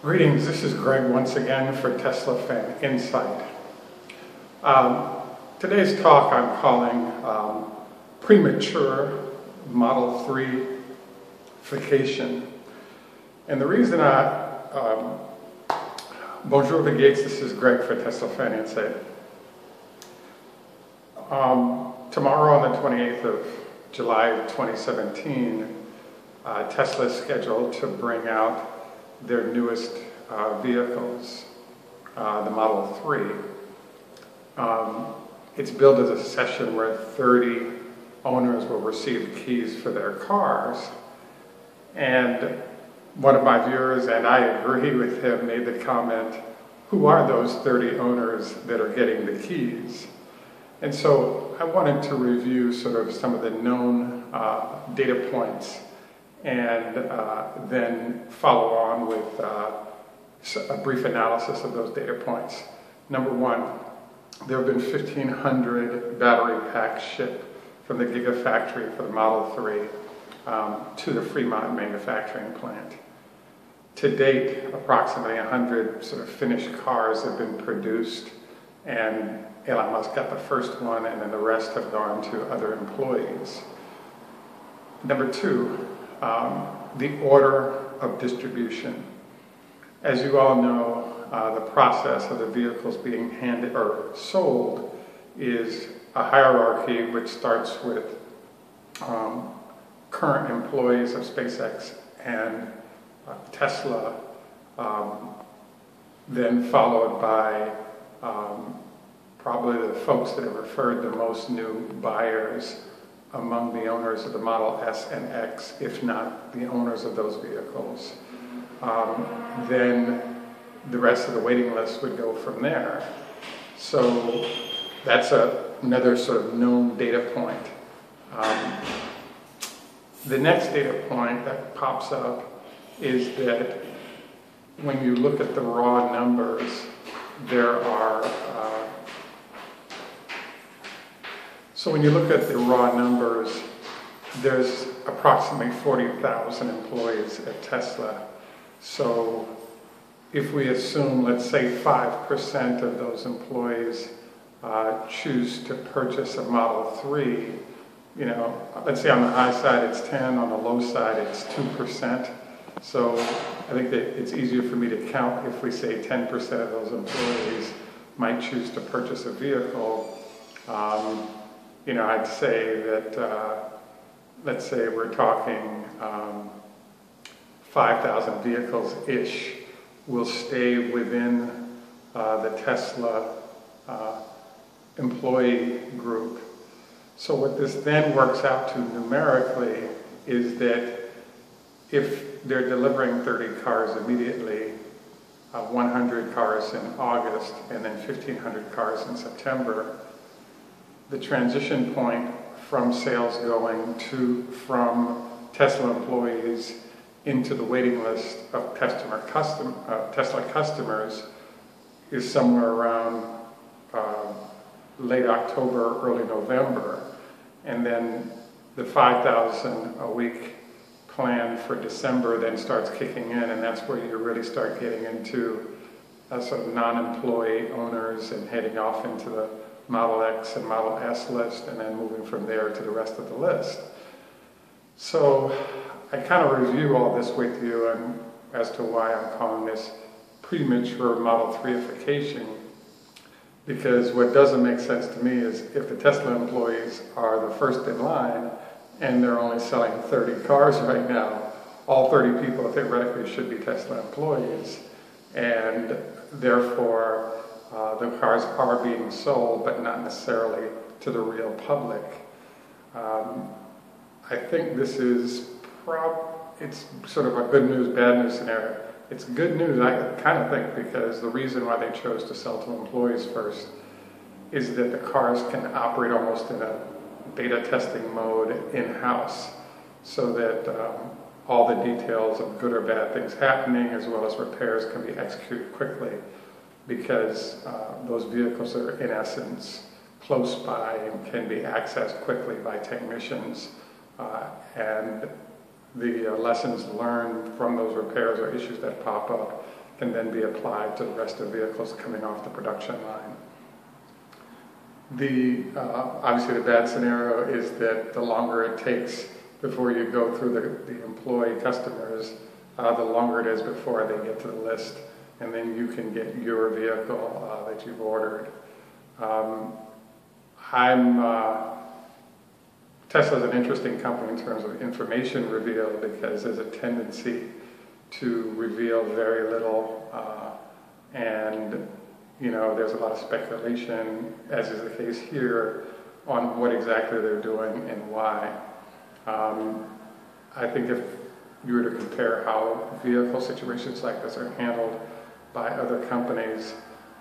Greetings, this is Greg once again for Tesla Fan Insight. Today's talk I'm calling Premature Model 3-fication. And the reason bonjour Gates, this is Greg for Tesla Fan Insight. Tomorrow on the 28th of July 2017, Tesla is scheduled to bring out their newest vehicles, the Model 3. It's billed as a session where 30 owners will receive keys for their cars. And one of my viewers, and I agree with him, made the comment, who are those 30 owners that are getting the keys? And so I wanted to review sort of some of the known data points and then follow on with a brief analysis of those data points. Number one, there have been 1,500 battery packs shipped from the Gigafactory for the Model 3 to the Fremont manufacturing plant. To date, approximately 100 sort of finished cars have been produced, and Elon Musk got the first one, and then the rest have gone to other employees. Number two, the order of distribution. As you all know, the process of the vehicles being handed or sold is a hierarchy which starts with current employees of SpaceX and Tesla, then followed by probably the folks that have referred the most new buyers among the owners of the Model S and X, if not the owners of those vehicles. Then the rest of the waiting list would go from there. So that's another sort of known data point. The next data point that pops up is that when you look at the raw numbers, so when you look at the raw numbers, there's approximately 40,000 employees at Tesla. So if we assume, let's say 5% of those employees choose to purchase a Model 3, you know, let's say on the high side it's 10, on the low side it's 2%. So I think that it's easier for me to count if we say 10% of those employees might choose to purchase a vehicle. You know, I'd say that, let's say we're talking 5,000 vehicles-ish will stay within the Tesla employee group. So what this then works out to numerically is that if they're delivering 30 cars immediately, 100 cars in August, and then 1,500 cars in September, the transition point from sales going from Tesla employees into the waiting list of Tesla customers is somewhere around late October, early November. And then the 5,000 a week plan for December then starts kicking in, and that's where you really start getting into sort of non-employee owners and heading off into the Model X and Model S list, and then moving from there to the rest of the list. So I kind of review all this with you and as to why I'm calling this premature Model 3-ification, because what doesn't make sense to me is if the Tesla employees are the first in line and they're only selling 30 cars right now, all 30 people theoretically should be Tesla employees, and therefore the cars are being sold, but not necessarily to the real public. I think this is it's sort of a good news, bad news scenario. It's good news, I kind of think, because the reason why they chose to sell to employees first is that the cars can operate almost in a beta testing mode in-house, so that all the details of good or bad things happening, as well as repairs, can be executed quickly, because those vehicles are in essence close by and can be accessed quickly by technicians, and the lessons learned from those repairs or issues that pop up can then be applied to the rest of the vehicles coming off the production line. Obviously the bad scenario is that the longer it takes before you go through the employee customers, the longer it is before they get to the list, and then you can get your vehicle that you've ordered. Tesla's an interesting company in terms of information reveal, because there's a tendency to reveal very little, and there's a lot of speculation, as is the case here, on what exactly they're doing and why. I think if you were to compare how vehicle situations like this are handled by other companies,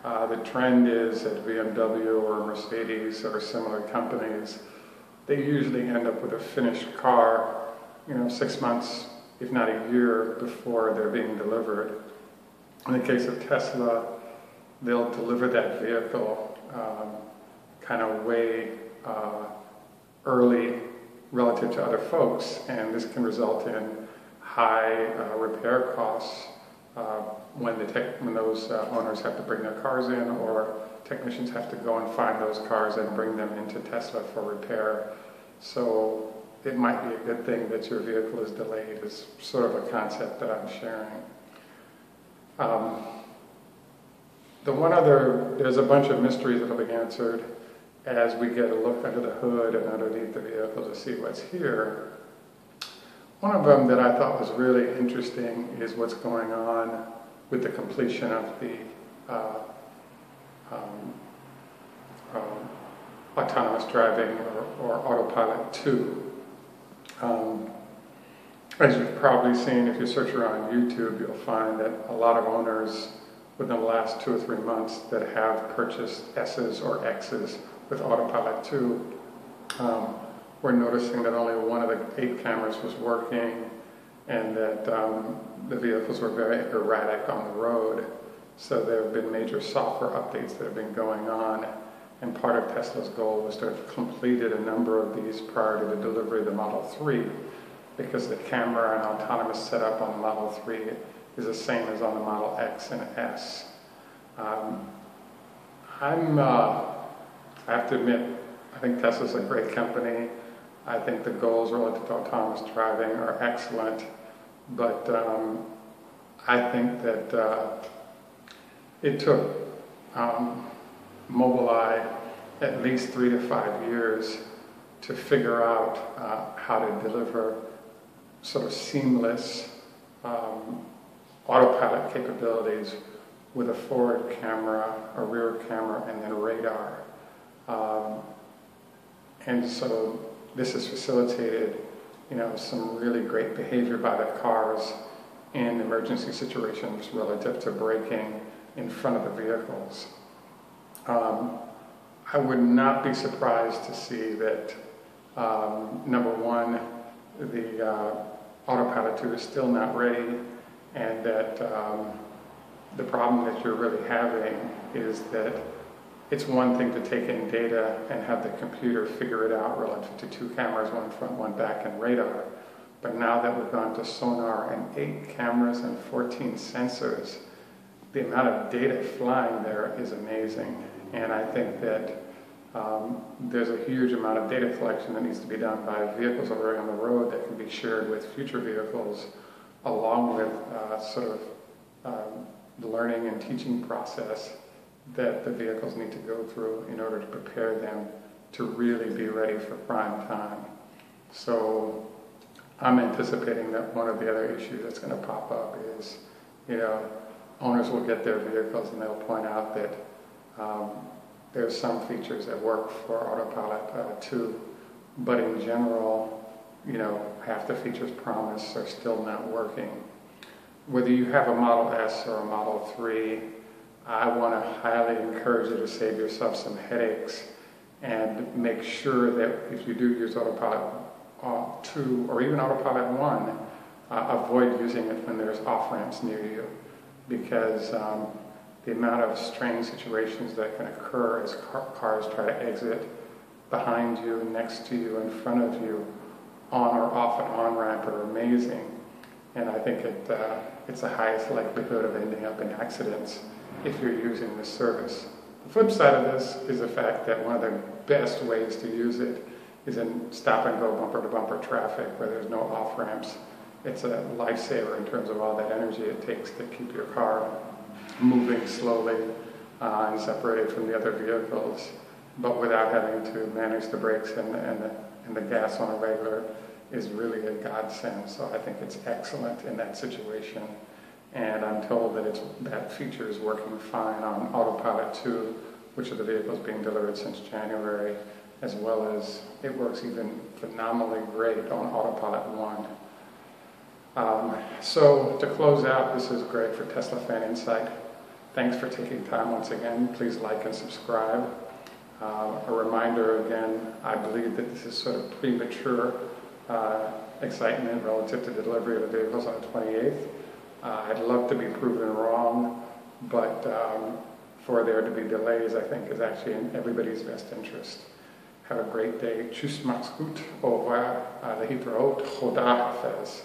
the trend is that BMW or Mercedes or similar companies, they usually end up with a finished car, 6 months, if not a year, before they're being delivered. In the case of Tesla, they'll deliver that vehicle kind of way early relative to other folks, and this can result in high repair costs when those owners have to bring their cars in, or technicians have to go and find those cars and bring them into Tesla for repair. So it might be a good thing that your vehicle is delayed, is sort of a concept that I'm sharing. There's a bunch of mysteries that will be answered as we get a look under the hood and underneath the vehicle to see what's here. One of them that I thought was really interesting is what's going on with the completion of the autonomous driving or autopilot 2. As you've probably seen, if you search around YouTube, you'll find that a lot of owners within the last 2 or 3 months that have purchased S's or X's with autopilot 2 we're noticing that only one of the 8 cameras was working, and that the vehicles were very erratic on the road. So there have been major software updates that have been going on, and part of Tesla's goal was to have completed a number of these prior to the delivery of the Model 3, because the camera and autonomous setup on the Model 3 is the same as on the Model X and S. I have to admit, I think Tesla's a great company. I think the goals relative to autonomous driving are excellent, but I think that it took Mobileye at least 3 to 5 years to figure out how to deliver sort of seamless autopilot capabilities with a forward camera, a rear camera, and then radar. And so this has facilitated, some really great behavior by the cars in emergency situations relative to braking in front of the vehicles. I would not be surprised to see that, number one, the autopilot 2 is still not ready, and that the problem that you're really having is that it's one thing to take in data and have the computer figure it out relative to 2 cameras, one front, one back, and radar. But now that we've gone to sonar and 8 cameras and 14 sensors, the amount of data flying there is amazing. And I think that there's a huge amount of data collection that needs to be done by vehicles that are on the road that can be shared with future vehicles, along with the learning and teaching process that the vehicles need to go through in order to prepare them to really be ready for prime time. So I'm anticipating that one of the other issues that's going to pop up is, owners will get their vehicles and they'll point out that there's some features that work for autopilot 2, but in general, half the features promised are still not working. Whether you have a Model S or a Model 3, I want to highly encourage you to save yourself some headaches and make sure that if you do use autopilot 2 or even autopilot 1, avoid using it when there's off-ramps near you, because the amount of strange situations that can occur as cars try to exit behind you, next to you, in front of you, on or off an on-ramp are amazing. And I think it's the highest likelihood of ending up in accidents if you're using this service. The flip side of this is the fact that one of the best ways to use it is in stop-and-go bumper-to-bumper traffic where there's no off-ramps. It's a lifesaver in terms of all that energy it takes to keep your car moving slowly and separated from the other vehicles, but without having to manage the brakes and the gas on a regular is really a godsend. So I think it's excellent in that situation. And I'm told that that feature is working fine on Autopilot 2, which are the vehicles being delivered since January, as well as it works even phenomenally great on Autopilot 1. So to close out, this is Greg for Tesla Fan Insight. Thanks for taking time once again. Please like and subscribe. A reminder again, I believe that this is sort of premature excitement relative to the delivery of the vehicles on the 28th. I'd love to be proven wrong, but for there to be delays, I think is actually in everybody's best interest. Have a great day. Tjus macht's goed. Au revoir. Lehitraot. Choda Hafez.